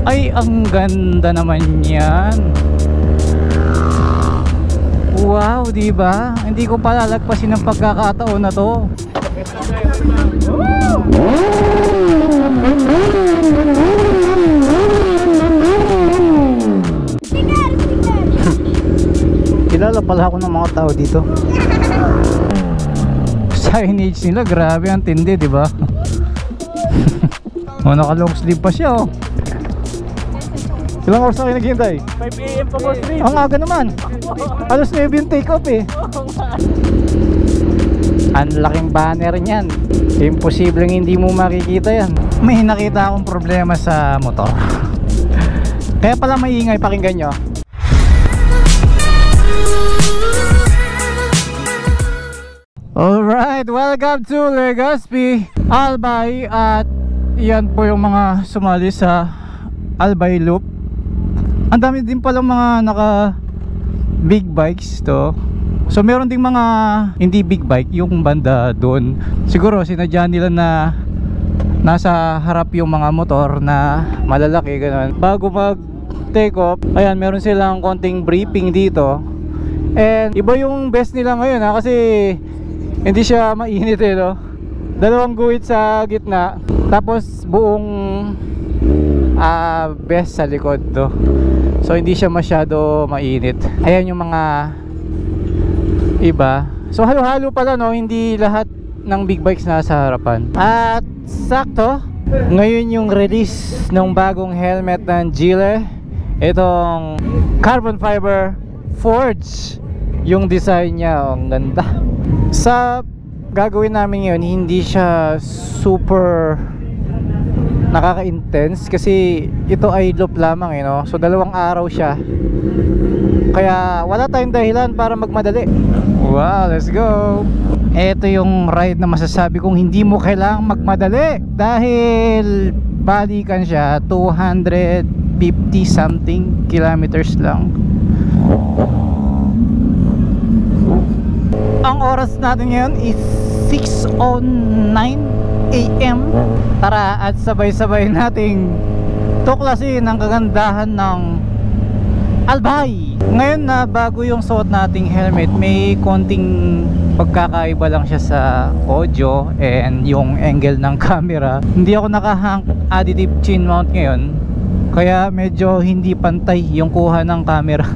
Ay, ang ganda naman yan. Wow, diba? Hindi ko palalagpasin ang pagkakataon na to. Kilala pala ako ng mga tao dito. Signage nila, grabe ang tindi, diba? Oh, naka long sleeve pa siya, oh. Ilang oras na kayo naghihintay? 5 AM pa boss Rin. Ang aga naman. Alas 9 yung take off eh. Ang laking banner niyan. Imposibleng hindi mo makikita yan. May nakita akong problema sa motor. Kaya pala maingay, pakinggan nyo. Alright, welcome to Legazpi Albay. At yan po yung mga sumali sa Albay Loop. Ang dami din pala mga naka big bikes to. So meron ding mga hindi big bike, yung banda doon. Siguro sinadya nila na nasa harap yung mga motor na malalaki, ganun. Bago mag take off, ayan, meron silang konting briefing dito. And iba yung best nila ngayon, ha, kasi hindi siya mainit eh, no? Dalawang guhit sa gitna, tapos buong best sa likod to. So hindi siya masyado mainit. Ayan yung mga iba. So halo-halo pala, no? Hindi lahat ng big bikes nasa harapan. At sakto, ngayon yung release ng bagong helmet ng Geely. Itong carbon fiber forge yung design niya. Ang ganda. Sa gagawin namin ngayon, hindi siya super nakaka-intense kasi ito ay loop lamang, eh, no? So 2 araw siya. Kaya wala tayong dahilan para magmadali. Wow, let's go. Ito yung ride na masasabi kong hindi mo kailangang magmadali dahil balikan siya 250 something kilometers lang. Ang oras natin ngayon is 6:09 AM. Tara at sabay-sabay nating tuklasin ang kagandahan ng Albay. Ngayon na bago yung suot nating helmet, may konting pagkakaiba lang siya sa audio and yung angle ng camera. Hindi ako naka-hang additive chin mount ngayon, kaya medyo hindi pantay yung kuha ng camera.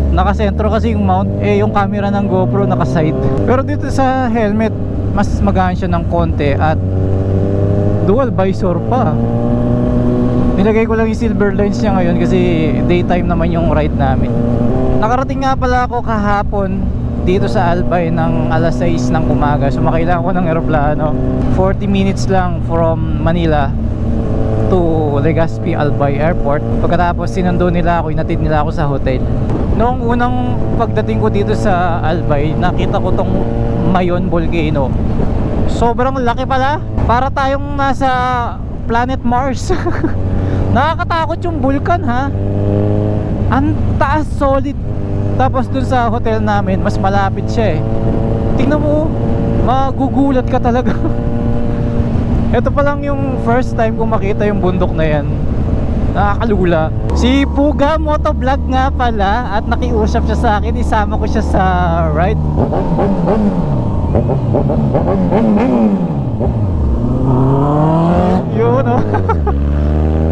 Nakasentro kasi yung mount, yung camera ng GoPro nakaside. Pero dito sa helmet, mas magaan siya ng konti at dual visor pa. Nilagay ko lang yung silver lens niya ngayon kasi daytime naman yung ride namin. Nakarating nga pala ako kahapon dito sa Albay ng alas 6 ng umaga. Sumakay lang ako ng eroplano. 40 minutes lang from Manila to Legazpi Albay Airport. Pagkatapos sinundo nila ako, inatid nila ako sa hotel. Noong unang pagdating ko dito sa Albay, nakita ko tong Mayon Volcano. Sobrang laki pala. Para tayong nasa planet Mars. Nakakatakot yung vulkan, ha. Ang taas, solid. Tapos dun sa hotel namin, mas malapit siya eh. Tingnan mo, magugulat ka talaga. Ito pa lang yung first time ko makita yung bundok na yan. Nakakalula. Si Puga Motovlog nga pala, at nakiusap siya sa akin, isama ko siya sa ride. Yun, oh.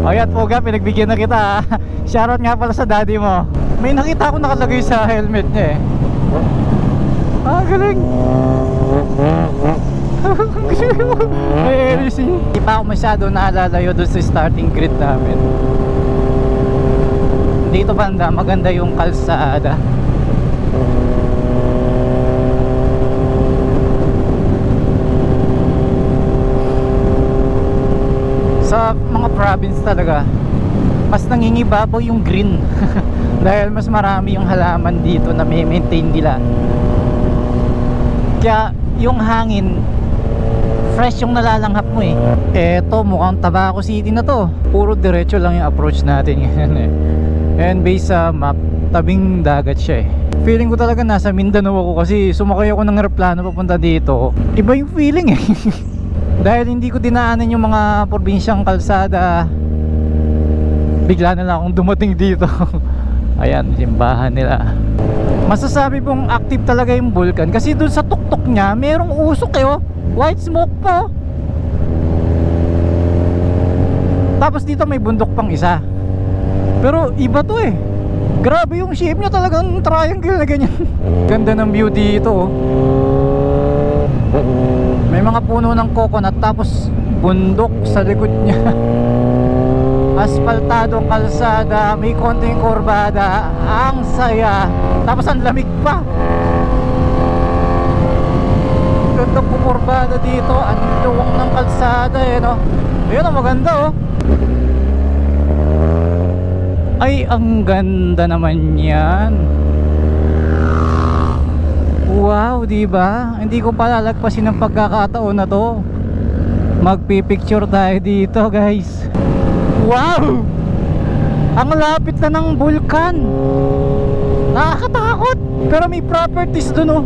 Ayan, Puga, pinagbigyan na kita. Shoutout nga pala sa daddy mo. May nakita ako nakalagay sa helmet niya eh. Galing. May LC. Hindi pa ako masyado naalalayo doon sa starting grid namin. Dito banda, maganda yung kalsada. Sa mga province talaga, mas nangingibabaw yung green. Dahil mas marami yung halaman dito na may maintain nila. Kaya yung hangin fresh yung nalalanghap mo eh. Eto, mukhang Tabaco City na to. Puro diretso lang yung approach natin ngayon eh. And based sa map, tabing dagat siya eh. Feeling ko talaga nasa Mindanao ako kasi sumakay ako ng aeroplano papunta dito. Iba yung feeling eh. Dahil hindi ko dinaanan yung mga probinsyang kalsada bigla na lang akong dumating dito. Ayan, simbahan nila. Masasabi pong active talaga yung vulkan kasi dun sa tuktok niya merong usok eh, oh. White smoke po. Tapos dito may bundok pang isa. Pero iba to eh. Grabe yung shape niya, talagang triangle na ganyan. Ganda ng view dito, oh. May mga puno ng coconut tapos bundok sa likod niya. Aspaltadong kalsada, may konting kurbada. Ang saya. Tapos ang lamig pa. Gandang kukurbada dito. Ang luwang ng kalsada eh, no? Ayun, ang maganda, oh. Ay, ang ganda naman yan. Wow, diba? Hindi ko palalagpasin ang pagkakataon na to. Magpipicture tayo dito, guys. Wow! Ang lapit na ng vulkan. Nakakatakot. Pero may properties dun, oh.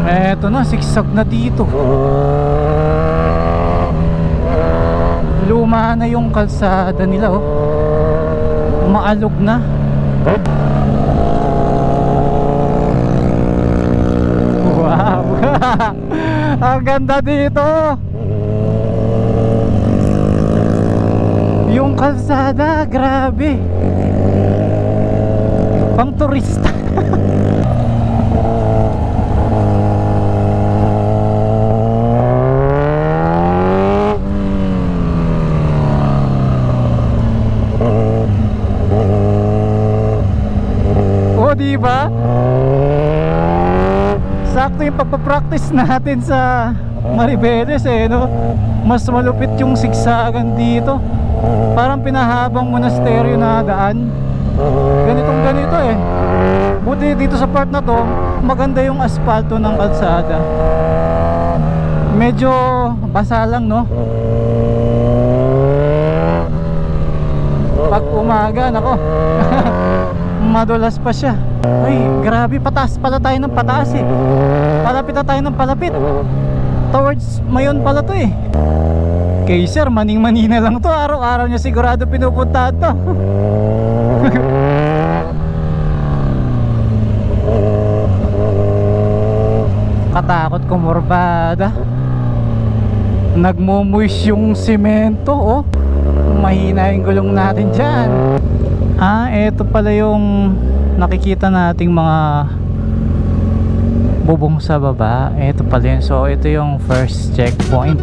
Eto na, sigsag na dito. Luma na yung kalsada nila, oh. Maalog na. Wow. Ang ganda dito. Yung kalsada, grabe. Pang turista. O, diba? Sakto yung pagpapractice natin sa Maribeles eh, no? Mas malupit yung sigsagan dito. Parang pinahabang monasteryo na daan. Ganitong ganito eh. Buti dito sa part na to, maganda yung asfalto ng kalsada. Medyo basa lang, no? Pag umaga, nako. Madulas pa siya. Ay, grabe, pataas pala tayo ng pataas eh. Palapit na tayo ng palapit. Towards Mayon pala to eh. Kay sir, maning-manina lang to. Araw-araw niya sigurado pinupuntahan to. Katakot kumurbada. Nagmumuis yung simento, oh. Mahina yung gulong natin dyan. Ah, eto pala yung nakikita nating mga bubong sa baba. Eto pala yun. So ito yung first checkpoint.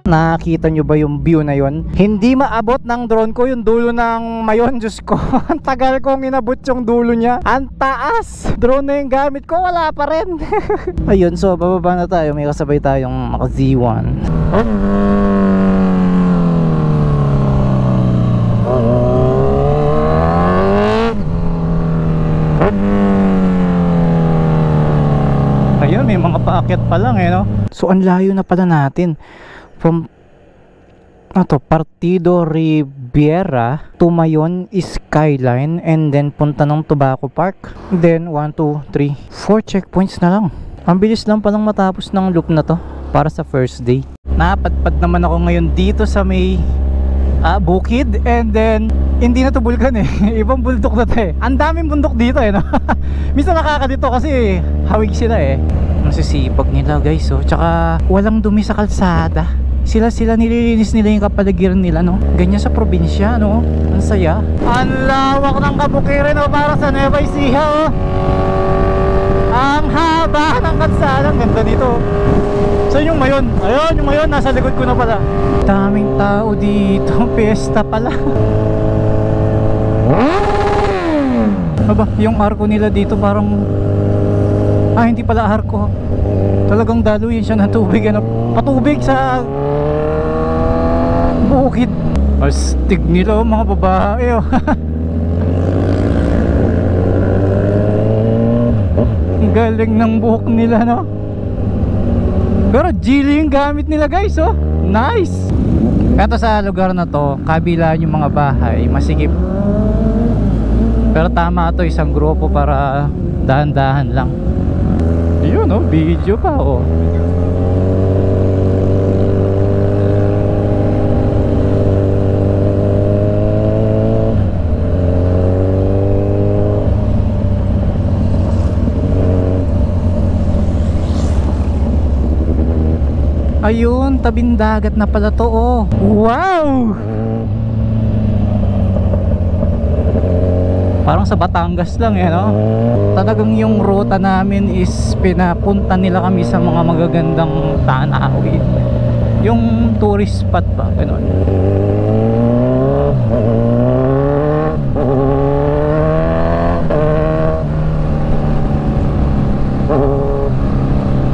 Nakita nyo ba yung view na yon? Hindi maabot ng drone ko yung dulo ng Mayon. Diyos ko, ang tagal kong inabot yung dulo niya. Ang taas! Drone na yung gamit ko, wala pa rin. Ayun, so bababa na tayo. May kasabay tayong Mach Z1. Ayun, may mga paakyat pa lang eh, no? So ang layo na pala natin. From Partido Riviera to Mayon Skyline, and then punta ng Tobacco Park. Then 1, 2, 3, 4 checkpoints na lang. Ang bilis lang palang matapos ng loop na to para sa first day. Napadpad naman ako ngayon dito sa may bukid, and then hindi na to bulkan eh. Ibang bundok na to eh. Ang daming bundok dito eh, no? Minsan nakakadito kasi hawig sila eh. Masisipag nila, guys, oh. Tsaka walang dumi sa kalsada. Sila nililinis nila yung kapaligiran nila, no? Ganyan sa probinsya, no? Ang saya. Ang lawak ng kabukiran, no? Para sa Nueva Ecija, oh. Ang haba ng kalsada. Ang ganda dito. So yung Mayon, ayun yung Mayon, nasa likod ko na pala. Daming tao dito. Fiesta pala. Aba, yung arko nila dito parang hindi pala arko. Talagang daluyin siya ng tubig, ano? Patubig sa bukid. Astig nila, mga babae, oh. Galing ng buhok nila, no? Pero Geely yung gamit nila guys, oh. Nice. Ito sa lugar na to, kabilaan yung mga bahay, masikip. Pero tama to, isang grupo para dahan-dahan lang. Yun, oh, video pa, oh. Ayun, tabing dagat na pala to, oh. Wow! Parang sa Batangas lang, eh, no? Talagang yung ruta namin is pinapunta nila kami sa mga magagandang tanawin. Yung tourist spot ba, gano'n.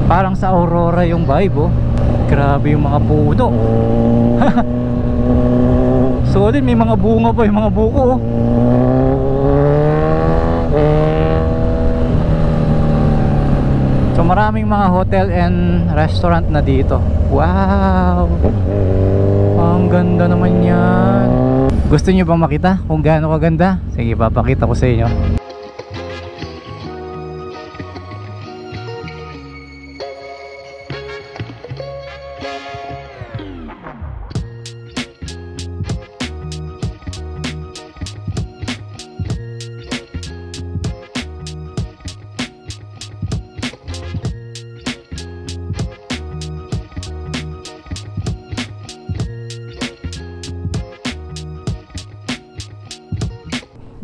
Parang sa Aurora yung vibe, oh. Grabe yung mga puno. Solid, may mga bunga pa, yung mga buko, oh. So maraming mga hotel and restaurant na dito. Wow, ang ganda naman yan. Gusto nyo bang makita kung gaano kaganda? Sige, papakita ko sa inyo.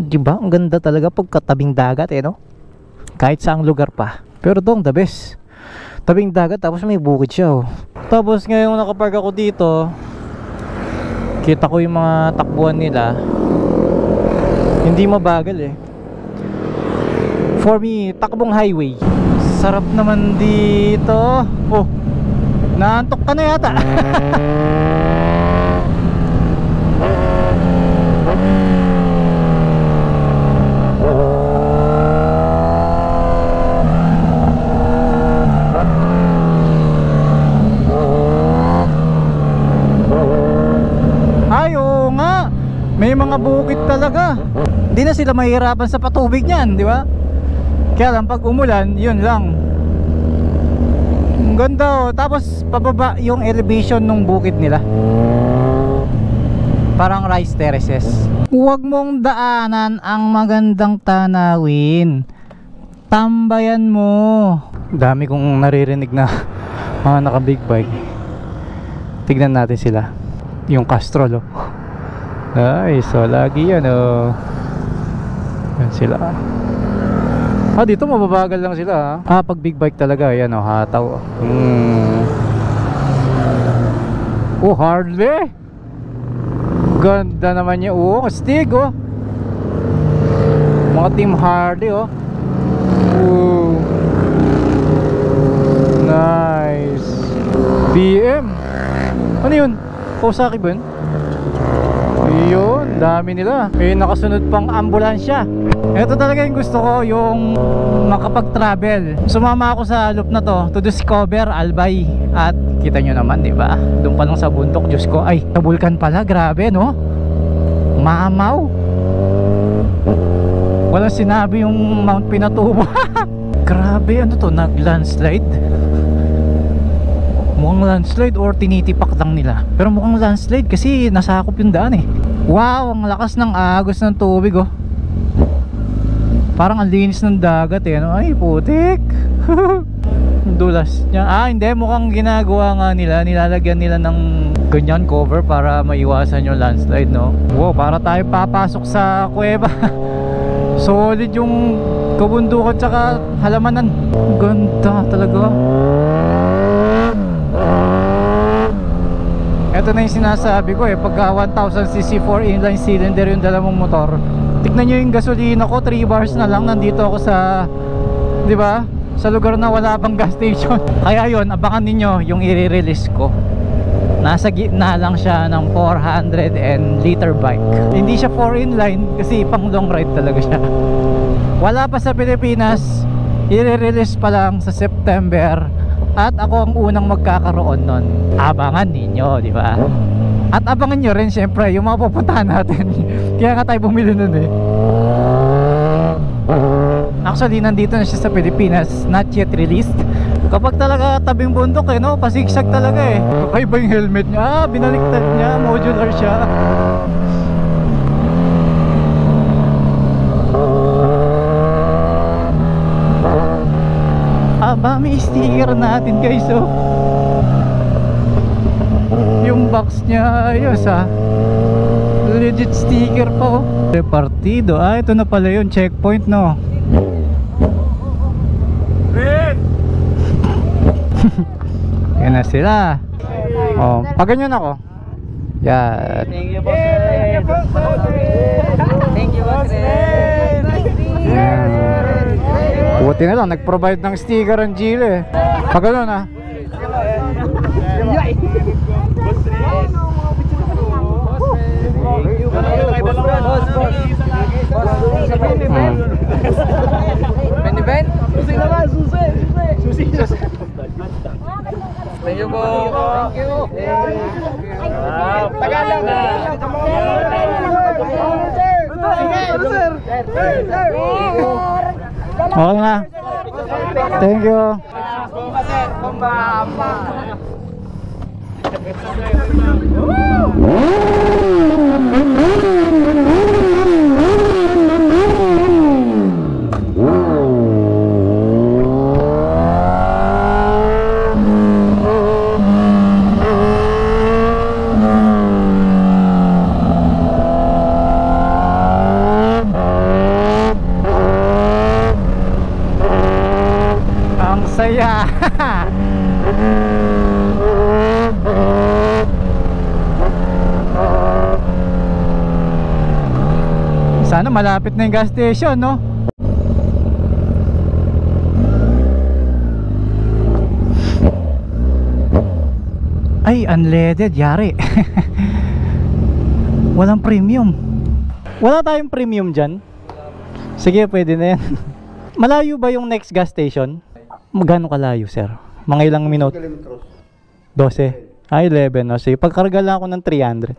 Diba? Ang ganda talaga pagkatabing dagat, eh, no? Kahit saang lugar pa. Pero dong, the best. Tabing dagat, tapos may bukid siya, oh. Tapos ngayon nakapark ako dito, kita ko yung mga takbuhan nila. Hindi mabagal, eh. For me, takbong highway. Sarap naman dito. Oh, naantok ka na yata. May mga bukid talaga. Hindi na sila mahihirapan sa patubig niyan, di ba? Kaya lang pag umulan, yun lang. Ang ganda, oh. Tapos pababa yung elevation ng bukid nila. Parang rice terraces. Huwag mong daanan ang magandang tanawin. Tambayan mo. Dami kong naririnig na mga naka big bike. Tignan natin sila. Yung Castrol, oh. Ay, so lagi yan, oh. Yan sila. Ah, dito mababagal lang sila, ha? Ah, pag big bike talaga, yan, oh, hataw. Oh, Harley. Ganda naman niya. Oh, astig, oh. Mga team Harley, oh. Oh, nice. BM. Ano yun? Kawasaki ba yun? Ayun, dami nila. May nakasunod pang ambulansya. Ito talaga yung gusto ko, yung makapag-travel. Sumama ako sa loop na to discover Albay. At kita nyo naman, di ba? Doon pa lang sa bundok, Diyos ko. Ay, sa bulkan pala, grabe, no? Mamaw. Walang sinabi yung Mount Pinatubo. Grabe, ano to? Nag-landslide? Mukhang landslide or tinitipak lang nila. Pero mukhang landslide kasi nasakop yung daan, eh. Wow, ang lakas ng agos ng tubig, oh. Parang ang linis ng dagat, eh, no? Ay, putik. Dulas niya. Ah, hindi, mukhang ginagawa nga nila, nilalagyan nila ng ganyan cover para maiwasan yung landslide, no? Wow, para tayo papasok sa kuweba. Solid yung kabundukan tsaka halamanan. Ganda talaga. Ito na yung sinasabi ko, eh. Pagka 1000cc 4 inline cylinder yung dala mong motor, tignan nyo yung gasolina ko, 3 bars na lang. Nandito ako sa, di ba, sa lugar na wala pang gas station. Kaya yun, abangan ninyo yung i-release ko. Nasa gitna lang siya ng 400 and liter bike. Hindi siya 4 inline kasi pang long ride talaga siya. Wala pa sa Pilipinas, i-release pa lang sa September At ako ang unang magkakaroon nun. Abangan ninyo, di ba? At abangan nyo rin syempre yung mga pupuntahan natin. Kaya nga tayo bumili nun eh. Actually, nandito na siya sa Pilipinas, not yet released. Kapag talaga tabing bundok eh, no? Pasigsag talaga eh. Kakaiba yung helmet niya. Binaliktad niya, modular siya. Aba, may sticker natin guys, oh. Yung box niya, ayos ah. Legit sticker pa, oh. Repartido, ito na pala yun, checkpoint, no? Yan na sila. Oh, pag ganyan ako. Yan. Thank you, boss. Thank you, boss. Yan. Buti na lang, nag-provide ng sticker ang Gile. Pag gano'n ah. Ben? Susi naman, susi. Thank you po. Thank you. Tagalog na. Sir. Okay na. Thank you. Ang saya. Sana malapit na yung gas station, no? Ay, unleaded, yari. Walang premium. Wala tayong premium dyan. Sige, pwede na yan. Malayo ba yung next gas station? Magkano kalayo, sir? Mga ilang minuto? 12. Ay, 11. O, sige, pagkarga lang ako ng 300.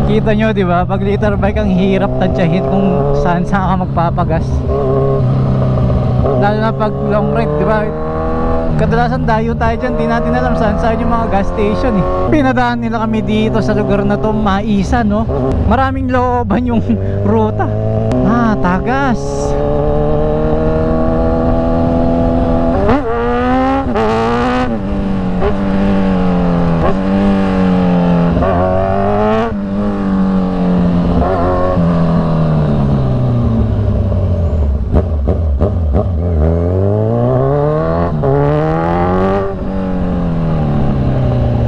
Kita nyo, di ba? Pag liter bike, ang hirap tansyahin kung saan ka magpapagas. Lalo na pag long ride, di ba? Kadalasan dayo tayo dyan, di natin alam saan yung mga gas station eh. Pinadaan nila kami dito sa lugar na to, Maisa, no? Maraming looban yung ruta. Ah, tagas.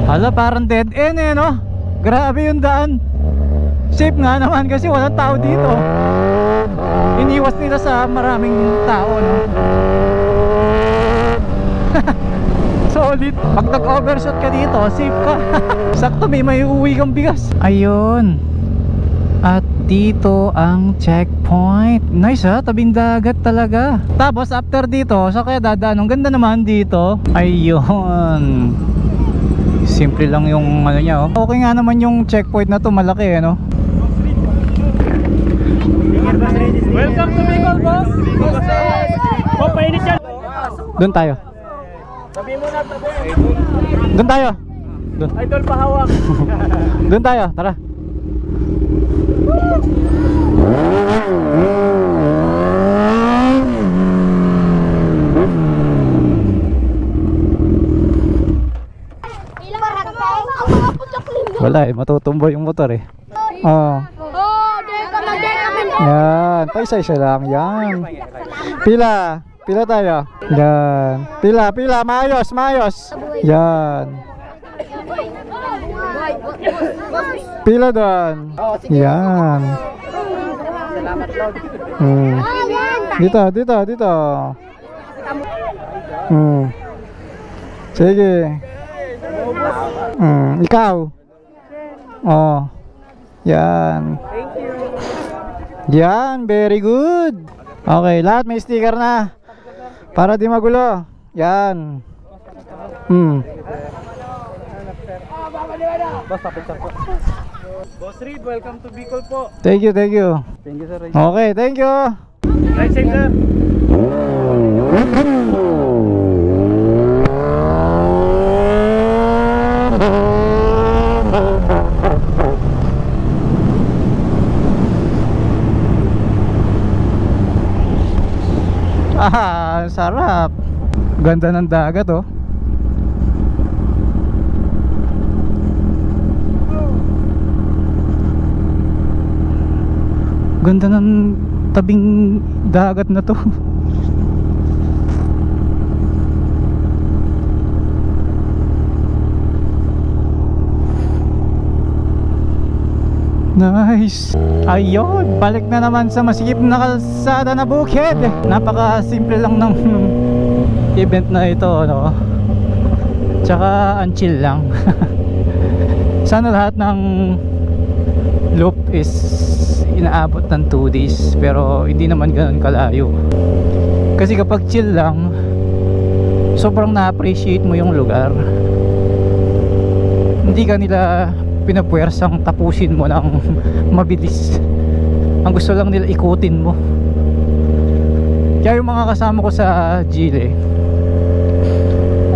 Hala, parang dead end eh, no? Grabe yung daan. Safe nga naman kasi walang tao dito. Iniwas nila sa maraming tao, no? Solid. Pag nag-overshot ka dito, safe ka. Sakto, may uuwi kang bigas. Ayun. At dito ang checkpoint. Nice ha, tabing dagat talaga. Tapos after dito, sa kaya dadaan. Ang ganda naman dito. Ayun. Simple lang yung ano niya, oh. Okay nga naman yung checkpoint na to, malaki, no? Welcome to Bicol, boss. Oh, painit yan. Doon tayo. Sabi mo na tabi. Doon tayo. Doon. Idol pahawak. Doon tayo, tara. Wala eh, matutumbo yung motor eh. Oh. Yan, paisa-isa lang. Yan. Pila tayo. Yan. Pila, maayos. Yan. Pila doon. Yan. Dito. Sige. Ikaw. Oh. Yan. Yan, very good. Okay, lahat may sticker na. Para di magulo. Yan. Boss, pa-picture po. Boss Reed, welcome to Bicol po. Thank you, thank you. Thank you, sir. Okay, thank you. Right side, sir. Sarap. Ganda ng dagat, oh. Ganda ng tabing dagat na to. Nice. Ayun, balik na naman sa masikip na kalsada na bukid. Napaka simple lang ng event na ito, no? Tsaka ang chill lang. Sana lahat ng loop is inaabot ng 2 days, pero hindi naman ganoon kalayo. Kasi kapag chill lang, sobrang na-appreciate mo yung lugar. Hindi ka nila pinapuwersang tapusin mo ng mabilis. Ang gusto lang nila ikutin mo. Kaya yung mga kasama ko sa Chile,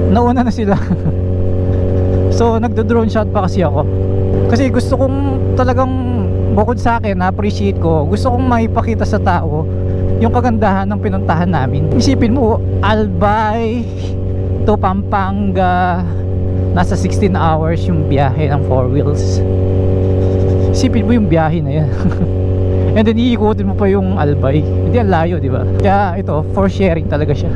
nauna na sila. So nagdo-drone shot pa kasi ako. Kasi gusto kong talagang, bukod sa akin, na-appreciate ko, gusto kong maipakita sa tao yung kagandahan ng pinuntahan namin. Isipin mo, Albay to Pampanga, nasa 16 hours yung biyahe ng 4 wheels. Isipin mo yung biyahe na yan. And then iikutin mo pa yung Albay. Hindi ang layo, di ba? Kaya ito, for sharing talaga siya.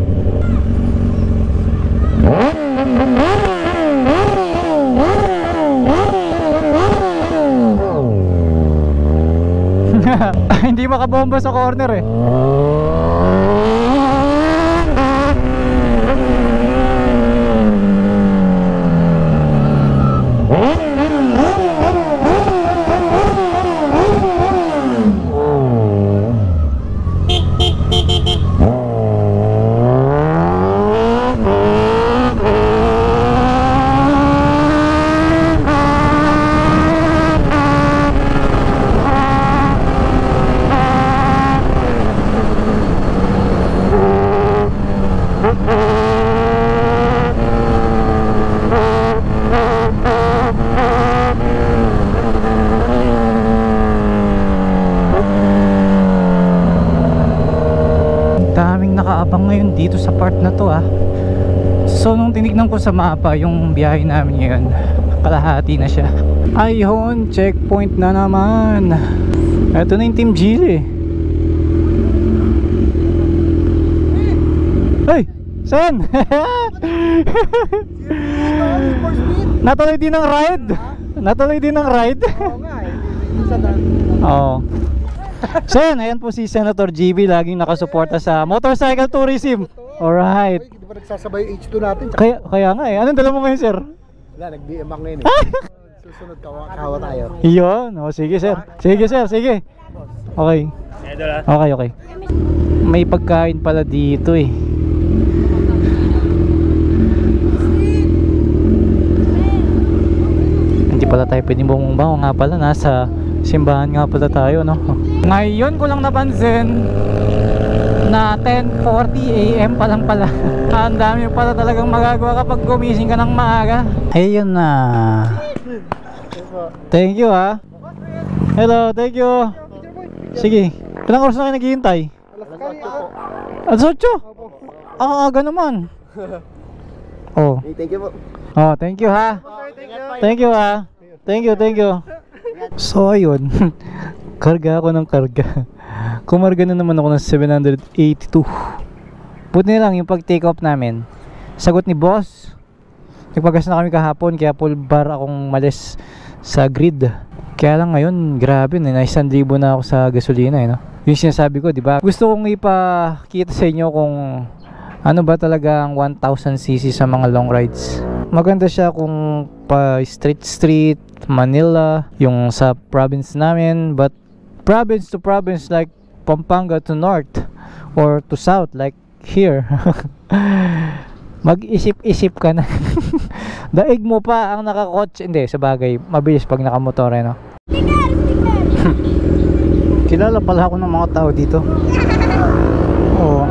Hindi makabomba sa corner eh. Daming nakaabang ngayon dito sa part na to, ah. So nung tinignan ko sa mapa yung biyahe namin ngayon, kalahati na siya. Ayun, checkpoint na naman. Ito na yung Team Gile. Hey, saan? Natuloy din ang ride. Natuloy din ang ride. Oo nga eh. Oo. So yan, ayan po si Senator GB, laging nakasuporta sa motorcycle tourism. Alright. Hindi ba nagsasabay yung H2 natin? Kaya nga eh. Anong dala mo ngayon, sir? Wala, nag-BM ako ngayon eh. Susunod kawa tayo. Iyon. O, sige, sir. Sige, sir. Sige. Okay. Okay, okay. May pagkain pala dito eh. Hindi pala tayo pwedeng bumungba. O nga pala, nasa simbahan nga pala tayo, no? Ngayon ko lang napansin na 10:40 AM pa lang pala. Ang dami pala talagang magagawa kapag gumising ka ng maaga. Ayun na. Thank you, ha. Hello, thank you. Sige. Ilang oras na kayo naghihintay? Alas 8? Ang aga naman. Oh. Thank you po. Oh, thank you, ha. Thank you, ha. Thank you, thank you. So ayun, karga ako ng karga. Kumarga na naman ako ng 782. Buti na lang yung pag take off namin, sagot ni boss, nagpagas na kami kahapon, kaya full bar akong malis sa grid. Kaya lang ngayon, grabe na, 1,000 na ako sa gasolina eh, no? Yung sinasabi ko, di ba? Gusto kong ipakita sa inyo kung ano ba talaga ang 1000cc sa mga long rides. Maganda siya kung pa street Manila, yung sa province namin, but province to province like Pampanga to north or to south like here. Mag-isip-isip ka na. Daig mo pa ang nakakotse. Hindi, sa bagay, mabilis pag nakamotor eh, no? Kilala pala ako ng mga tao dito. Oo.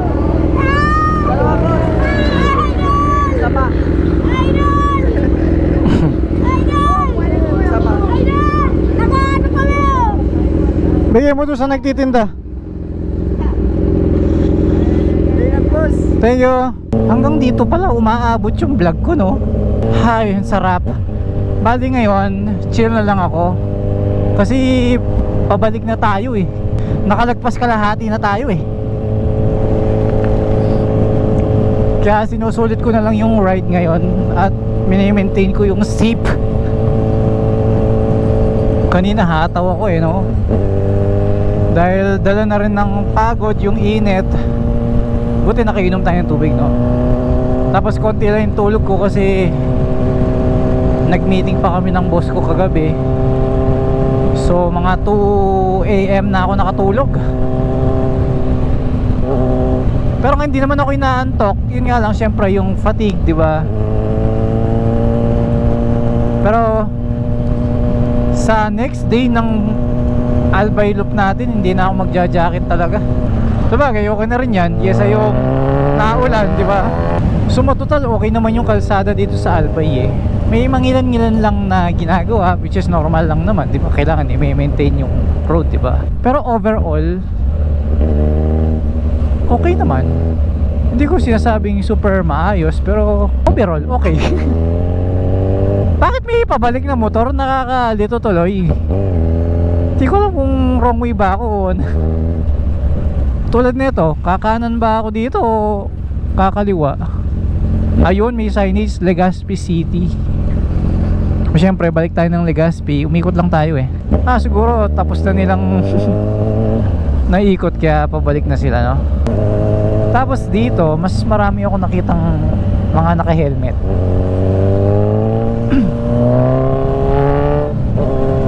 Bigay mo doon sa nagtitinda. Thank you. Hanggang dito pala umaabot yung vlog ko, no? Hay, ang sarap. Bali ngayon, chill na lang ako. Kasi pabalik na tayo eh. Nakalagpas kalahati na tayo eh. Kaya sinusulit ko na lang yung ride ngayon. At mini-maintain ko yung safe. Kanina hataw ako eh, no? Dahil dala na rin ng pagod yung init. Buti nakainom tayo ng tubig, no? Tapos konti lang yung tulog ko kasi nag-meeting pa kami ng boss ko kagabi. So mga 2 AM na ako nakatulog. Pero hindi naman ako inaantok. Yun nga lang, syempre yung fatigue, di ba? Pero sa next day ng Albay Loop natin, hindi na ako magja-jacket talaga. Sabagay, okay na rin yan. Yes, yung naulan, di ba? So matotal, okay naman yung kalsada dito sa Albay eh. May mangilan-ngilan lang na ginagawa, which is normal lang naman, di ba? Kailangan i-maintain yung road, di ba? Pero overall, okay naman. Hindi ko sinasabing super maayos, pero overall, okay. Bakit may pabalik na motor? Nakakalito tuloy. Hindi ko alam kung wrong way ba ako. Tulad nito, kakanan ba ako dito o kakaliwa? Ayun, may signage, Legazpi City. Siyempre, balik tayo ng Legazpi. Umikot lang tayo eh. Siguro tapos na nilang naikot, kaya pabalik na sila, no? Tapos dito, mas marami ako nakitang mga naka-helmet.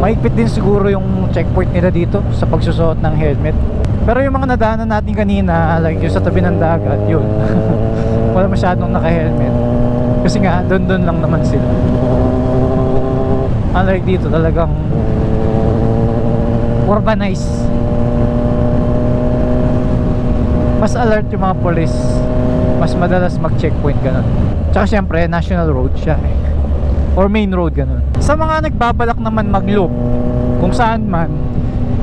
Mahigpit din siguro yung checkpoint nila dito sa pagsusuot ng helmet. Pero yung mga nadaanan natin kanina, like yung sa tabi ng dagat, yun wala masyadong naka-helmet. Kasi nga, doon lang naman sila. Unlike dito, talagang urbanized. Mas alert yung mga police. Mas madalas mag-checkpoint, ganun. Tsaka syempre, national road siya eh. Or main road, ganun. Sa mga nagbabalak naman mag-loop, kung saan man,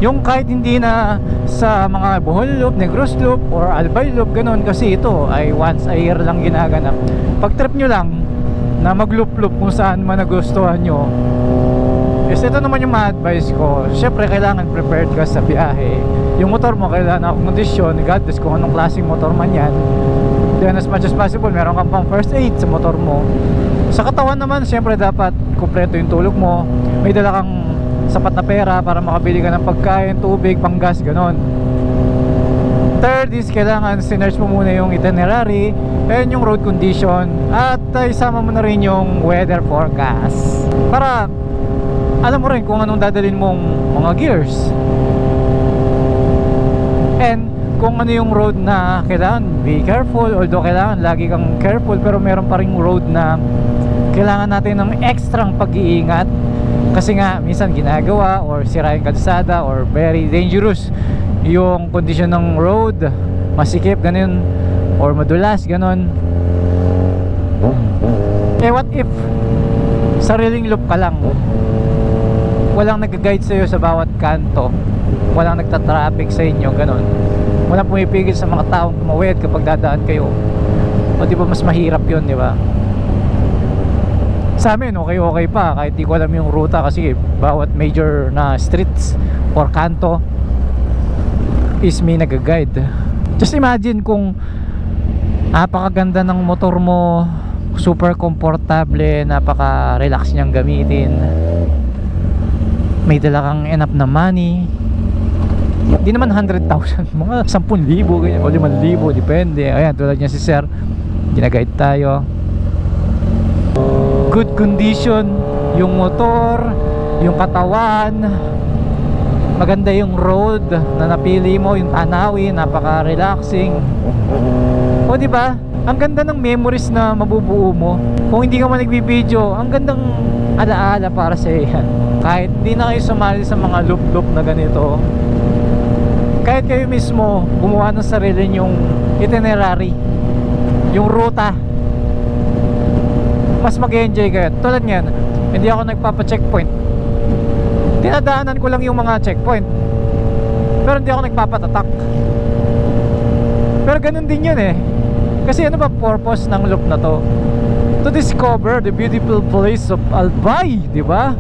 yung kahit hindi na sa mga Bohol Loop, Negros Loop, or Albay Loop, ganun, kasi ito ay once a year lang ginaganap. Pag trip nyo lang na mag-loop-loop kung saan man nagustuhan nyo, is ito naman yung ma-advise ko. Syempre kailangan prepared ka sa biyahe. Yung motor mo kailangan kondisyon, regardless kung anong klaseng motor man yan. Then as much as possible, meron kang pang first aid sa motor mo. Sa katawan naman, syempre dapat kumpleto yung tulog mo. May dala kang sapat na pera para makabili ka ng pagkain, tubig, panggas, ganon. Third is kailangan sinerge mo muna yung itinerary and yung road condition, at isama mo na rin yung weather forecast para alam mo rin kung anong dadalhin mong mga gears and kung ano yung road na kailangan be careful. Although kailangan lagi kang careful, pero meron pa ring road na kailangan natin ng ekstrang pag-iingat kasi nga minsan ginagawa or sira yung kalsada or very dangerous yung condition ng road, masikip, ganun, or madulas, ganun. Eh what if sariling loop ka lang, walang nag-guide sa'yo sa bawat kanto, walang nagtatraffic sa inyo, ganun, walang pumipigil sa mga taong tumawid kapag dadaan kayo, o di ba mas mahirap yun, di ba? Sa amin okay pa kahit di ko alam yung ruta kasi bawat major na streets or kanto is may nag-guide. Just imagine kung napakaganda ng motor mo, super komportable, napaka-relax niyang gamitin, may dala kang enough na money, di naman 100,000, mga 10,000 ganyan, o 5,000, depende. Ayan, tulad niya si Sir, ginaguide tayo. Good condition yung motor, yung katawan, maganda yung road na napili mo, yung tanawin, napaka-relaxing. O di ba? ang ganda ng memories na mabubuo mo. Kung hindi ka man nagbibideo, ang gandang alaala para sa yan. Kahit hindi na kayo sumali sa mga loop-loop na ganito, kahit kayo mismo gumawa ng sarili yung itinerary, yung ruta, mas mag-enjoy kayo. Tulad yan, hindi ako nagpapa-checkpoint, dinadaanan ko lang yung mga checkpoint, pero hindi ako nagpapatatak. Pero ganun din yun eh. Kasi ano ba purpose ng loop na to? To discover the beautiful place of Albay, di ba?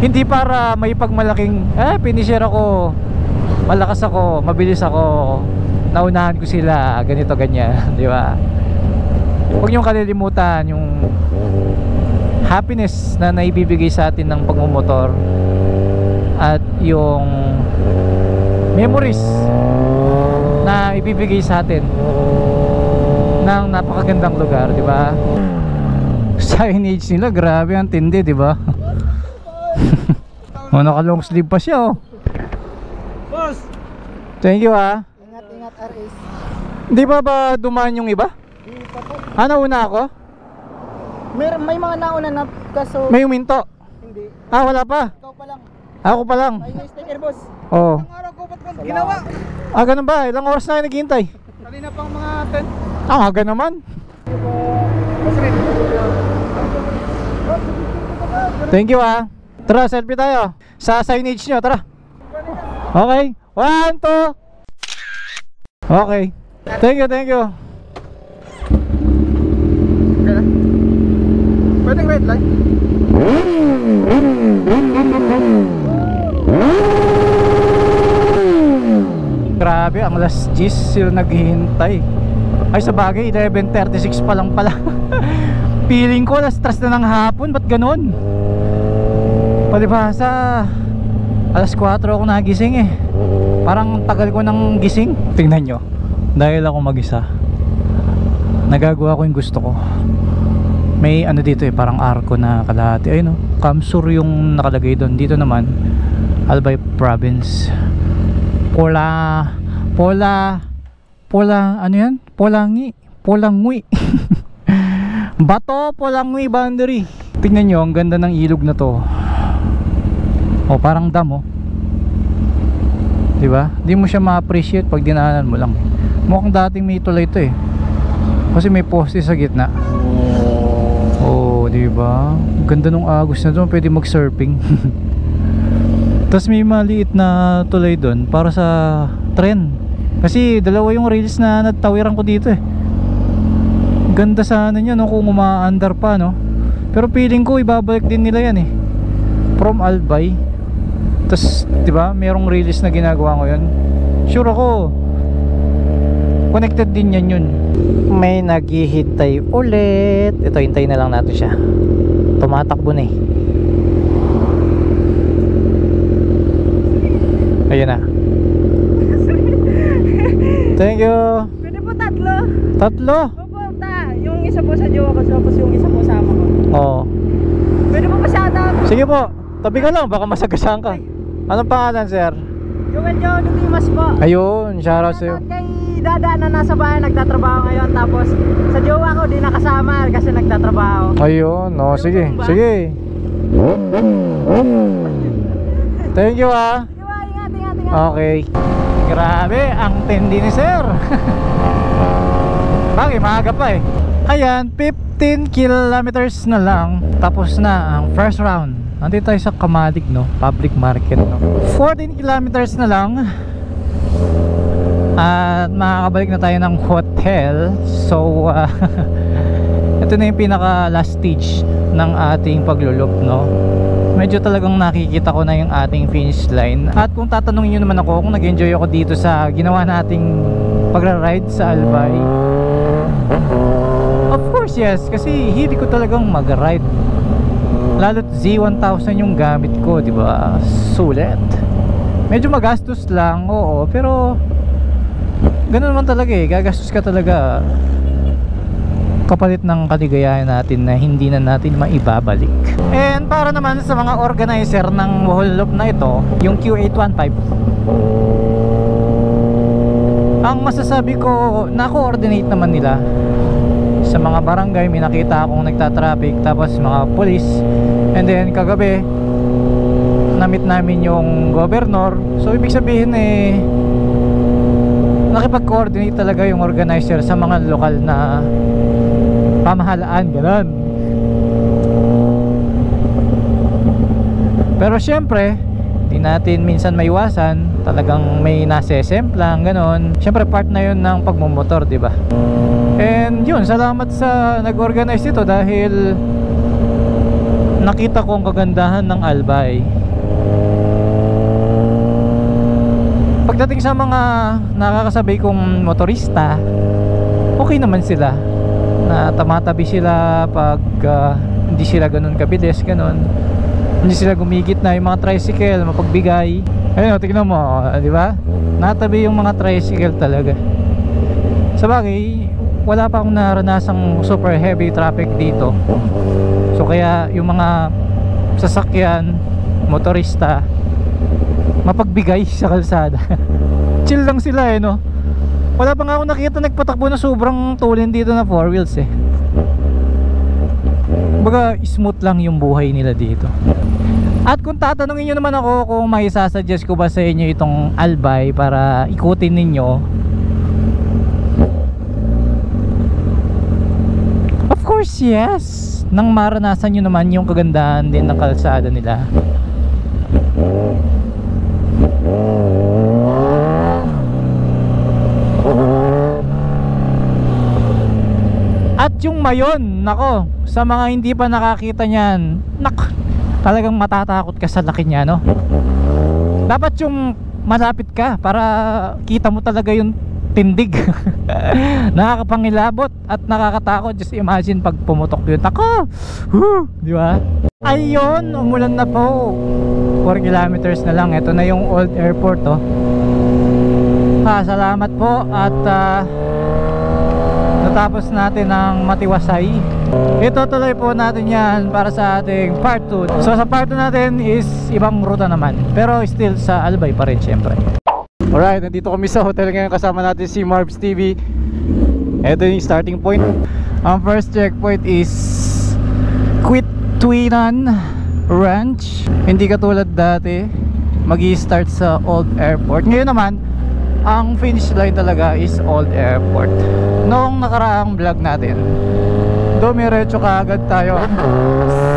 Hindi para may pagmalaking finisher ako, malakas ako, mabilis ako, naunahan ko sila, ganito ganyan, di ba? Huwag niyong kalilimutan yung happiness na naibibigay sa atin ng pagmumotor at yung memories na ibibigay sa atin ng napakagandang lugar, di ba? Signage nila, grabe ang tindi, di ba? Oh, naka long sleeve pa siya, oh. Boss! Thank you, ah. Ingat, RS. Hindi ba dumaan yung iba? Hindi pa po. Nauna ako? May mga nauna na kaso May uminto? hindi. Wala pa. Ikaw pa lang. Ako pa lang. Ay, may sticker, boss. Oh. Ang araw ko ba't ginawa? Ganun ba? Ilang oras na kayo naghihintay? Kanina pang mga 10. Aga naman. Boss Rin. Thank you, ah. Tara, selfie tayo sa signage nyo, tara. Okay, 1, 2. Okay. Thank you, thank you. Okay na. Pwedeng red light? Grabe, ang last G's sila naghihintay. Ay, sa bagay, 11:36 pa lang pala. Feeling ko alas 3 na ng hapon, ba't ganon? Palibhasa alas 4 ako nagising eh. Parang tagal ko ng gising. Tingnan nyo, dahil ako mag-isa, nagagawa ko yung gusto ko. May ano dito eh, parang arko na kalahati. Ayun, no? Kamsur yung nakalagay doon. Dito naman Albay Province. Ano yan? Polangui Bato Polangui boundary. Tingnan nyo, ang ganda ng ilog na to. Oh, parang dam, oh. Diba? Di mo siya ma-appreciate pag dinaanan mo lang. Mukhang dating may tulay ito eh, kasi may poste sa gitna. Oh, diba? Ganda nung agos na doon, pwede mag-surfing. Tapos may maliit na tulay doon para sa tren. Kasi dalawa yung rails na natawiran ko dito eh. Ganda sana nyo, no, kung umaandar pa, no. Pero feeling ko ibabalik din nila yan eh, from Albay. Tapos diba, merong release na ginagawa ko yun. Sure ako connected din yan yun. May naghihintay ulit. Ito, hintayin na lang natin siya. Tumatakbo na eh. Ayun na. Thank you. Pwede po tatlo. Tatlo? Opo, yung isa po sa jowa ko, tapos yung isa po sa ama ko. Oo. Pwede po masyado. Sige po, tabi ka lang, baka masagasaan ka. Anong pangalan, sir? Joel Joe Dimas po. Ayun, shoutout sa'yo. Shoutout kay Dada na nasa bahay nagtatrabaho ngayon. Tapos sa jowa ko di nakasama kasi nagtatrabaho. Ayun, no, sige, sige. Thank you, ah. Sige ba, ingat. Okay. Grabe, ang tindi ni sir. Bagay, maaga pa eh. Ayan, 15 kilometers na lang, tapos na ang first round. Nandito tayo sa Kamalig, no? Public market, no? 14 kilometers na lang at makakabalik na tayo ng hotel. So ito na yung pinaka last stage ng ating paglulop, no? Medyo talagang nakikita ko na yung ating finish line. At kung tatanungin nyo naman ako kung nag-enjoy ako dito sa ginawa nating pagra-ride sa Albay, of course yes, kasi hilig ko talagang mag-ride. Lalo't Z1000 yung gamit ko, di ba? Sulit. Medyo magastos lang, oo, pero ganun naman talaga eh, gagastos ka talaga kapalit ng kaligayahan natin na hindi na natin maibabalik. And para naman sa mga organizer ng whole loop na ito, yung Q815, ang Ang masasabi ko, na-coordinate naman nila sa mga barangay. May nakita akong nagta-traffic, tapos mga police. And then kagabi na-meet namin yung governor. So ibig sabihin nakipag-coordinate talaga yung organizer sa mga lokal na pamahalaan, gano'n. Pero syempre, di natin minsan maiwasan, talagang may nasesemplang, gano'n. Syempre part na yun ng pagmumotor, di ba? And yun, salamat sa nag-organize ito dahil nakita ko ang kagandahan ng Albay. Pagdating sa mga nakakasabay kong motorista, okay naman sila, na tamatabi sila pag hindi sila ganun kabilis, ganun. Hindi sila gumigit na yung mga tricycle, mapagbigay. Ayun, tignan mo, di ba? Natabi yung mga tricycle talaga. Sa bagay, wala pa akong naranasang super heavy traffic dito. So kaya yung mga sasakyan, motorista, mapagbigay sa kalsada. Chill lang sila no. Wala pa nga ako nakita nagpatakbo na sobrang tulin dito na 4 wheels Baga smooth lang yung buhay nila dito. At kung tatanungin nyo naman ako kung may sasuggest ko ba sa inyo itong Albay para ikutin ninyo, of course yes, nang maranasan nyo naman yung kagandahan din ng kalsada nila. At yung Mayon, nako, sa mga hindi pa nakakita niyan, talagang matatakot ka sa laki niya, no? Dapat yung malapit ka para kita mo talaga yung tindig. Nakakapangilabot at nakakatakot. Just imagine pag pumutok yun, ako, di ba? Ayun, umulan na po. 4 kilometers na lang. Ito na yung old airport, oh. Salamat po at natapos natin ang matiwasay. Ito tuloy po natin yan para sa ating part 2. So sa part 2 natin is ibang ruta naman, pero still sa Albay pa rin syempre. Alright, nandito kami sa hotel ngayon, kasama natin si Marbs TV. Ito yung starting point. Ang first checkpoint is Quitwinan Ranch. Hindi katulad dati mag-i-start sa Old Airport. Ngayon naman ang finish line talaga is Old Airport. Noong nakaraang vlog natin, dumiretso kaagad tayo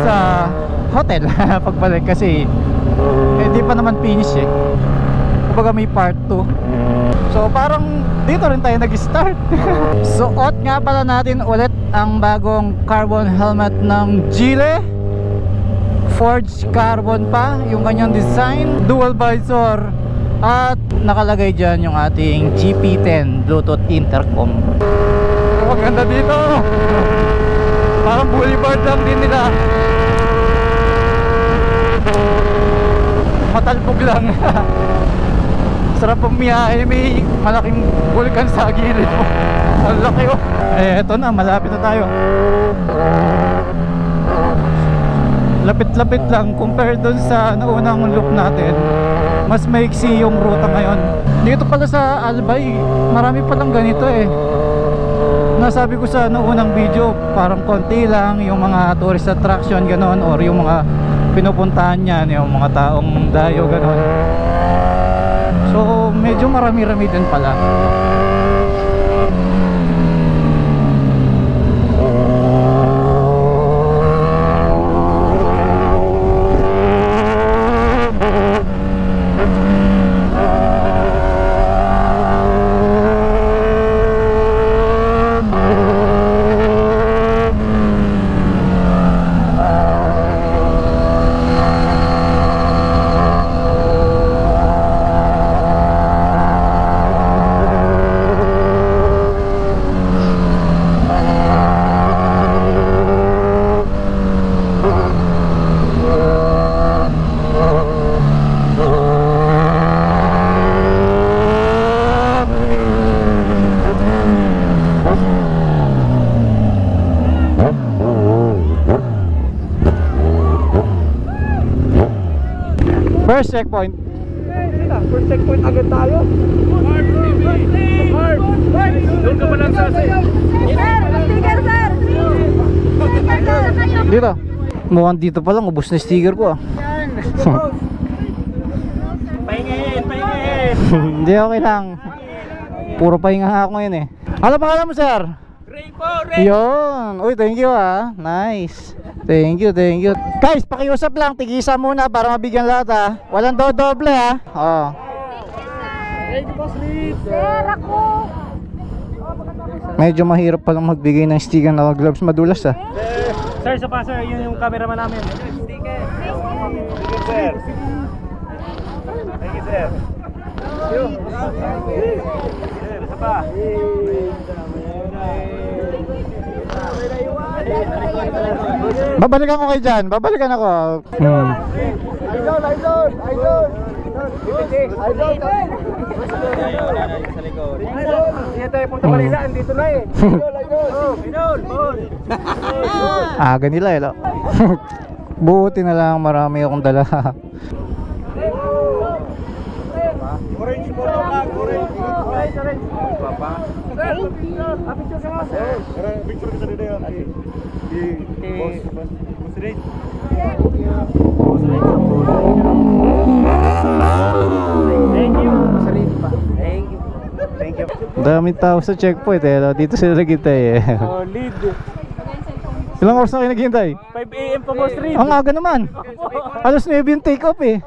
sa hotel pagbalik kasi hindi pa naman finish kumbaga may part 2. So parang dito rin tayo nag-start. Suot nga pala natin ulit ang bagong carbon helmet ng Geely. Forged carbon pa yung kanyang design, dual visor, at nakalagay dyan yung ating GP10 Bluetooth intercom. Ang ganda dito, parang boulevard lang din nila. Matalbog lang. Sarap pumiyahe, may malaking vulkan sa gilid mo. Ang laki oh. Eto na, malapit na tayo. Lapit-lapit lang compared dun sa naunang loop natin. Mas maiksi yung ruta ngayon. Dito pala sa Albay, marami palang ganito Nasabi ko sa naunang video, parang konti lang yung mga tourist attraction ganon, or yung mga pinupuntahan niyan, yung mga taong dayo ganon. So medyo marami-rami din pala. First checkpoint. First checkpoint agad tayo. Mark! Doon ka pa lang sa asin. Sir, sticker sir! Sticker sir! Dito. Mukhang dito pa lang, ubos na sticker ko ah. Pahingin, pahingin. Hindi, okay lang. Puro pahinga nga ako ngayon eh. Ano pangalan mo, sir? Ray po, Ray. Yun. Uy, thank you ah. Nice. Thank you, thank you. Guys, pakiusap lang. Tigisa muna para mabigyan lahat ah. Walang doble ah. Oo. Thank you, Boss Reed. Sir, ako! Medyo mahirap palang magbigay ng sticker na gloves. Madulas ah. Sir, sa pa sir, yun yung cameraman namin. Sticker. Thank you, sir. Thank you, sir. Sir, isa pa. Babalikan ko kayo dyan. Babalikan ako. Idol, idol, idol. Idol. Hindi tayo punta Manila, andito na eh. Idol, idol. Aga nila eh. Buti na lang marami akong dala. Orange po lang, orange. Orange, orange. Papa. Picture ka nga, sir. Picture kita dito yun. Boss Reed. Thank you. Boss Reed pa. Thank you. Thank you. Daming tao sa checkpoint eh. Dito sila naghintay eh. Lead. Ilang oras na kayo naghintay? 5 AM pa, Boss Reed. Ang aga naman. Alas 9 yung take off eh.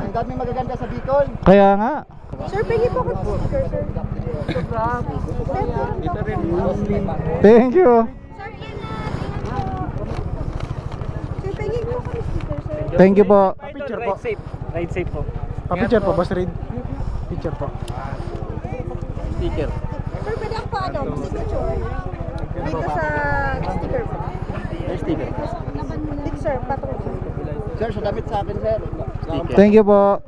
Ang daming magaganda sa Bicol. Kaya nga. Sir, pwede po ako sticker sir. Dito rin. Thank you. Sir, yan na. Sir, pwede po ako sticker sir. Thank you po. Picture po. Ride safe. Ride safe po. Pa-picture po, Boss Reed. Picture po. Sticker. Sir, pwede ako pa signature. Dito sa sticker po. Sticker. Dito sir, patron. Sir, sa damit sa akin, sir. Thank you po.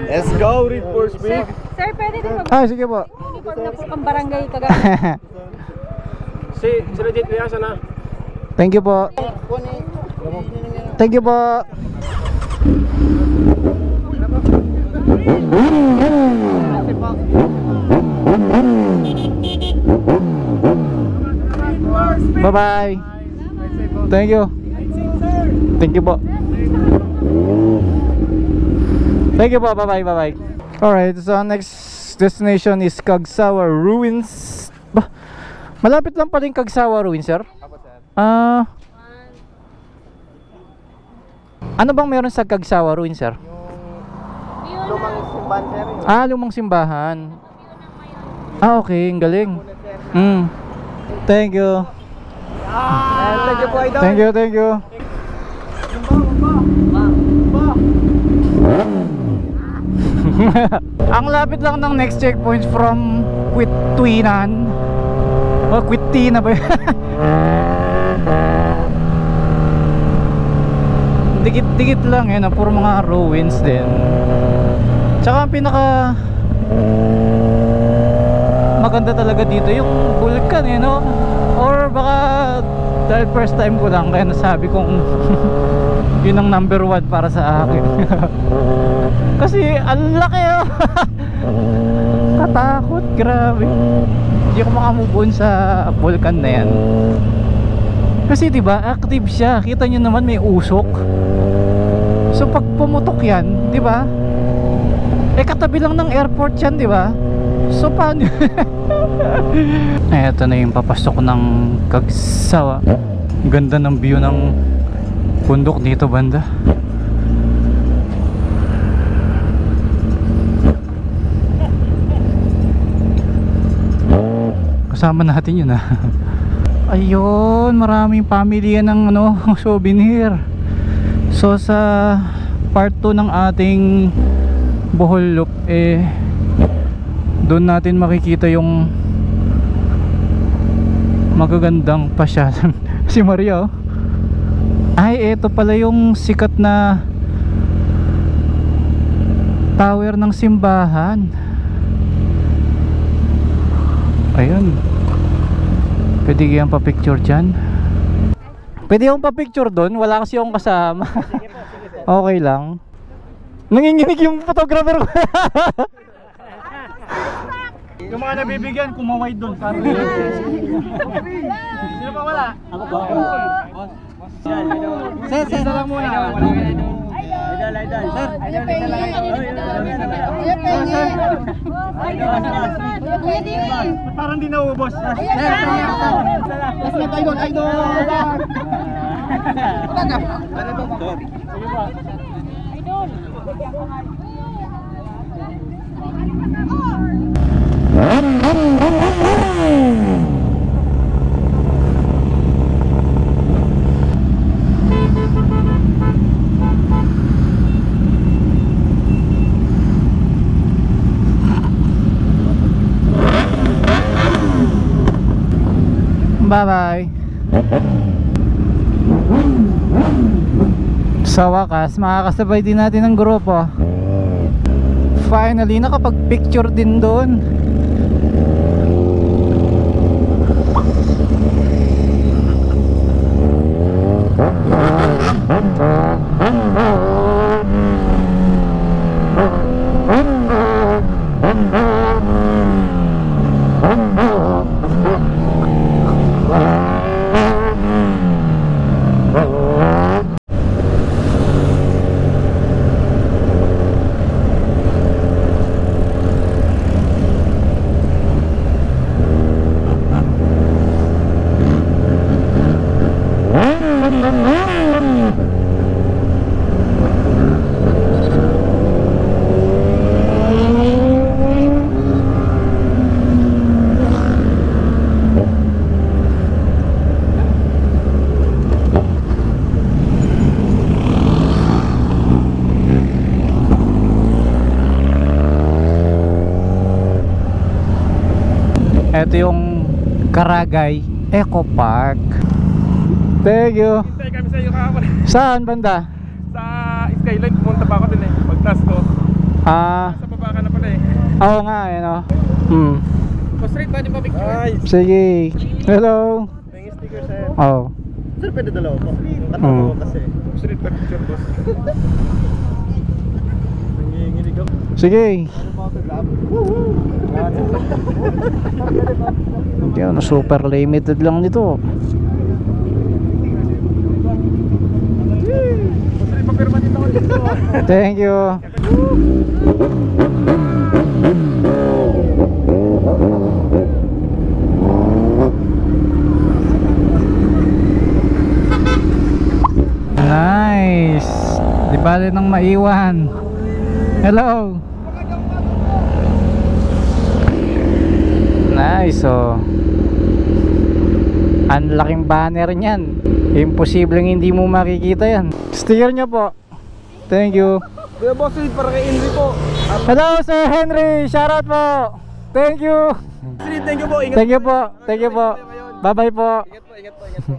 Let's go, Reed for Sir, speed. sir, pwede din Sige po. mag-uniform na po ang barangay Cagayan. Sila Jet Kuya, sana. Thank you po. Thank you po. Bye-bye. Thank you. Thank you po. Thank you po. Bye-bye. Bye-bye. Alright, so next destination is Cagsawa Ruins. Bah, malapit lang pala yung Cagsawa Ruins, sir? Ano bang meron sa Cagsawa Ruins, sir? Lumang simbahan, sir. Lumang simbahan. Okay, ang galing. Thank you. Thank you po, idol. Thank you, thank you. Ang lapit lang ng next checkpoint from Quitwinan. Quitina ba yun? Dikit-dikit lang yun, puro mga ruins din. Tsaka ang pinaka maganda talaga dito yung vulkan eh, no? Or baka dahil first time ko lang kaya nasabi kong yun ang number 1 para sa akin. Kasi ang laki oh. Katakot, grabe. Hindi ako makamove on sa vulkan na yan. Kasi diba active siya. Kita nyo naman may usok. So pag pumutok yan, diba, katabi lang ng airport yan, diba? So paano? Eto na yung papasok ng Cagsawa. Ganda ng view ng bundok dito banda. Kasama natin yun Ayun, maraming pamilya ng souvenir. So sa part 2 ng ating Bohol Loop doon natin makikita yung magagandang pasyalan. Si Maria ay eto pala yung sikat na tower ng simbahan. Ayun, pwede kayang pa-picture dyan. Pwede akong pa-picture doon, wala kasi akong kasama. Okay lang. Nanginginig yung photographer ko. Yung mga nabibigyan, kumaway doon. Sino pa wala? Ako po. Sir, lang muna. Idol. Sir. Parang di naubos. Bye-bye. Sa wakas, makakasabay din natin ang grupo. Finally, nakapag-picture din doon. Ito yung Karagay Eco Park. Thank you. Hintay kami sa iyo kahapon. Saan banda? Sa Skyline, pumunta pa ako din eh. Pagtas ko. Sa baba ka na pala eh. Oo nga, ano. Straight ba din pa picture? Nice. Sige. Hello. May sticker sir. Oh. Sir, pwede dalawa po. Katatawa kasi. Straight pa picture boss. Nanginginig ako. Sige. Yan, super limited lang nito. Straight pa pirma dito ako dito. Thank you. Nice. Di bale nang maiwan. Hello. Nice, oh. Ang laking banner niyan. Imposibleng hindi mo makikita yan. Sticker nyo po. Thank you. Kuya boss, para kay Henry po. Hello Sir Henry, shoutout po. Thank you. Thank you po. Ingat. Thank you po. Thank you po. Bye bye po. Ingat po, ingat po, ingat po.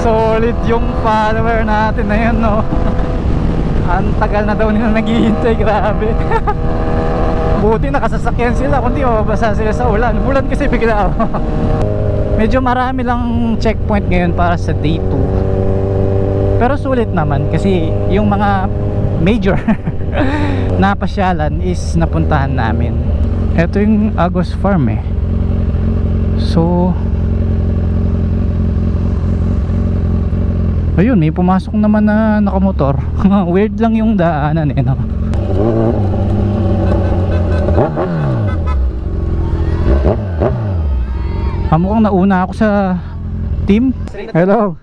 Solid yung follower natin na yun, no. Ang tagal na daw nila naghihintay, grabe. Buti nakasasakyan sila, kundi mababasa sila sa ulan. Ulan kasi bigla. Medyo marami lang checkpoint ngayon para sa day 2. Pero sulit naman kasi yung mga major na pasyalan is napuntahan namin. Ito yung Agos Farm eh. So ayun, may pumasok naman na nakamotor. Weird lang yung daanan eh, no? Mukhang nauna ako sa team. Hello.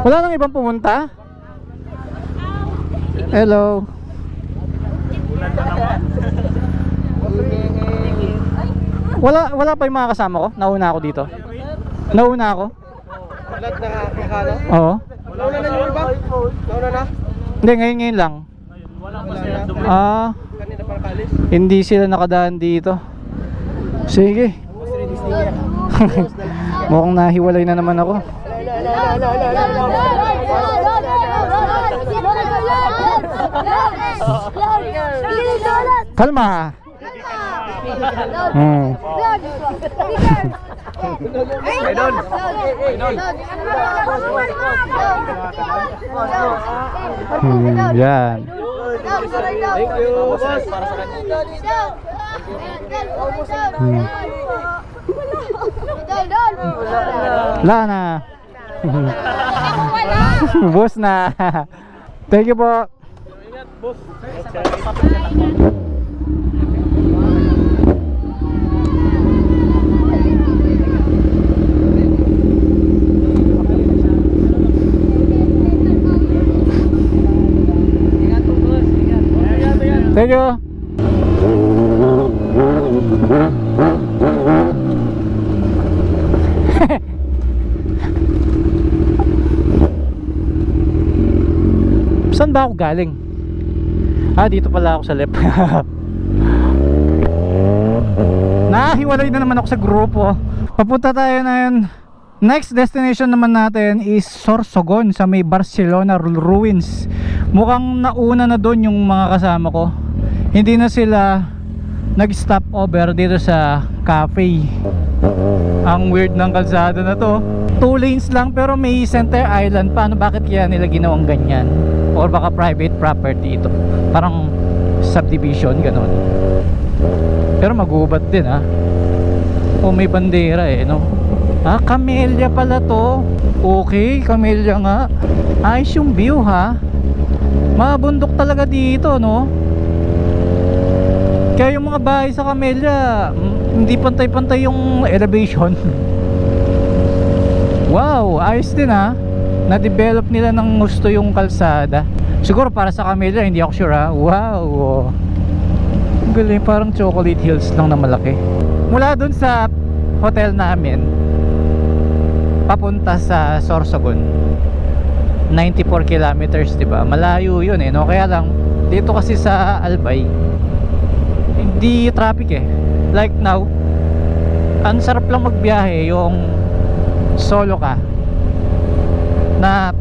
Wala nang ibang pumunta? Hello. Wala pa yung mga kasama ko? Nauna ako dito. Nauna ako? Lahat nakakakala? Oo. Nauna na yung iba? Nauna na? Hindi, ngayon lang. Wala pa sila. Kanina para kalis? Hindi sila nakadaan dito. Sige. Mukhang nahiwalay na naman ako. Kalma. Yan. Thank you, boss. Para sa kanya. Wala na. Boss na. Thank you po. Thank you. Saan ba ako galing? Dito pala ako sa left. Nahiwalay na naman ako sa grupo. Papunta tayo na yun. Next destination naman natin is Sorsogon sa may Barcelona ruins. Mukhang nauna na doon yung mga kasama ko. Hindi na sila nag-stop over dito sa cafe. Ang weird ng kalsada na to. 2 lanes lang pero may center island. Paano, bakit kaya nila ginawang ganyan? Or baka private property ito, parang subdivision ganon. Pero magubat din ha. O may bandera eh no. Camellia pala to. Okay, Camellia nga. Ayos yung view ha. Mabundok talaga dito no. Kaya yung mga bahay sa Camellia hindi pantay-pantay yung elevation. Wow, ayos din ha. Na-develop nila ng gusto yung kalsada. Siguro para sa Camellia, hindi ako sure ha. Wow, galing, parang Chocolate Hills lang na malaki. Mula dun sa hotel namin papunta sa Sorsogon 94 kilometers, diba? Malayo yun eh no? Kaya lang dito kasi sa Albay hindi traffic eh. Like now, ang sarap lang magbiyahe yung solo ka na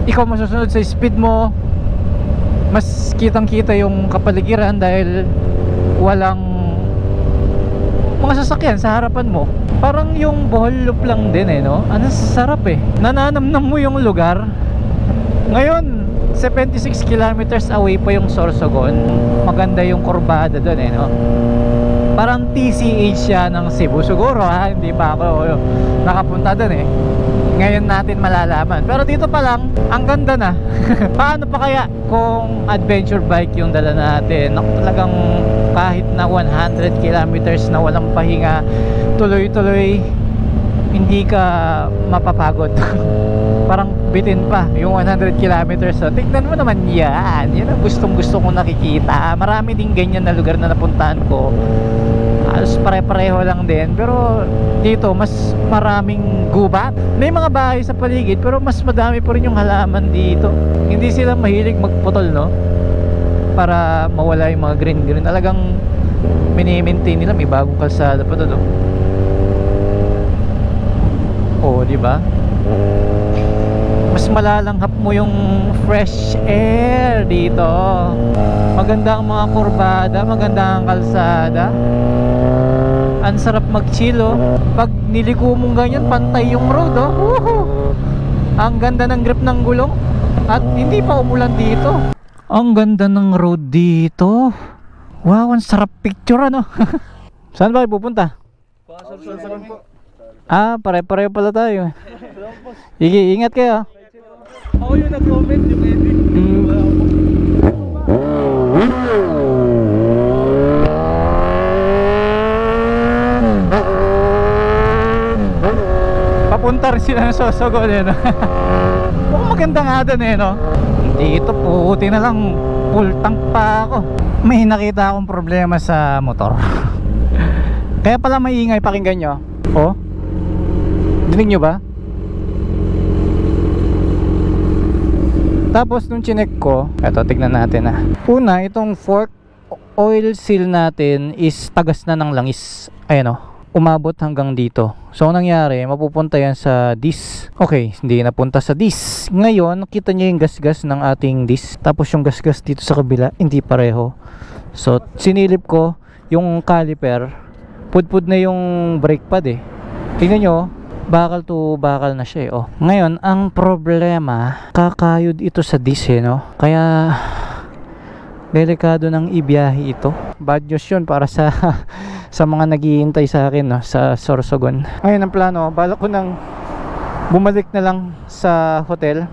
ikaw masusunod sa speed mo, mas kitang kita yung kapaligiran dahil walang mga sasakyan sa harapan mo. Parang yung Bohol Loop lang din eh no. Ano, sarap eh, nananamnam mo yung lugar. Ngayon 76 kilometers away pa yung Sorsogon. Maganda yung kurbada doon eh no. Parang TCH siya ng Cebu siguro ha. Hindi pa ako nakapunta doon eh. Ngayon natin malalaman. Pero dito pa lang, ang ganda na. Paano pa kaya kung adventure bike yung dala natin? Naku, talagang kahit na 100 kilometers na walang pahinga, tuloy-tuloy, hindi ka mapapagod. Parang bitin pa yung 100 kilometers. So, tignan mo naman yan. Yan ang gustong-gusto kong nakikita. Marami din ganyan na lugar na napuntahan ko. Halos pare-pareho lang din. Pero dito mas maraming gubat. May mga bahay sa paligid pero mas madami pa rin yung halaman dito. Hindi sila mahilig magputol no, para mawala yung mga green. Talagang mini-maintain nila. May bagong kalsada pa to no? Oh, di ba? Mas malalanghap mo yung fresh air dito. Maganda ang mga kurbada, maganda ang kalsada. Ang sarap mag-chill oh. Pag niliko mong ganyan, pantay yung road oh. Woohoo! Ang ganda ng grip ng gulong. At hindi pa umulan dito. Ang ganda ng road dito. Wow, ang sarap picture ano. Saan ba kayo pupunta? Pare-pareho pala tayo. Sige, ingat kayo. Ako yung nag-comment yung edit. Papunta rin sila ng Sorsogon eh no? Mukhang maganda nga doon eh no? Dito puti na lang, full tank pa ako. May nakita akong problema sa motor. Kaya pala maingay, pakinggan nyo. Oh, dinig nyo ba? Tapos nung chinek ko, eto tignan natin ah. Una, itong fork oil seal natin is tagas na ng langis. Ayan oh. umabot hanggang dito. So ang nangyari, mapupunta yan sa disc. Okay, hindi napunta sa disc. Ngayon, nakita nyo yung gasgas ng ating disc. Tapos yung gasgas dito sa kabila, hindi pareho. So sinilip ko yung caliper, pudpud na yung brake pad eh. Tingnan nyo, bakal to bakal na siya eh. Oh. Ngayon, ang problema, kakayod ito sa disc eh, no? Kaya delikado ng ibiyahe ito. Bad news yun para sa sa mga naghihintay sa akin, no, sa Sorsogon. Ayun ang plano, balak ko nang bumalik na lang sa hotel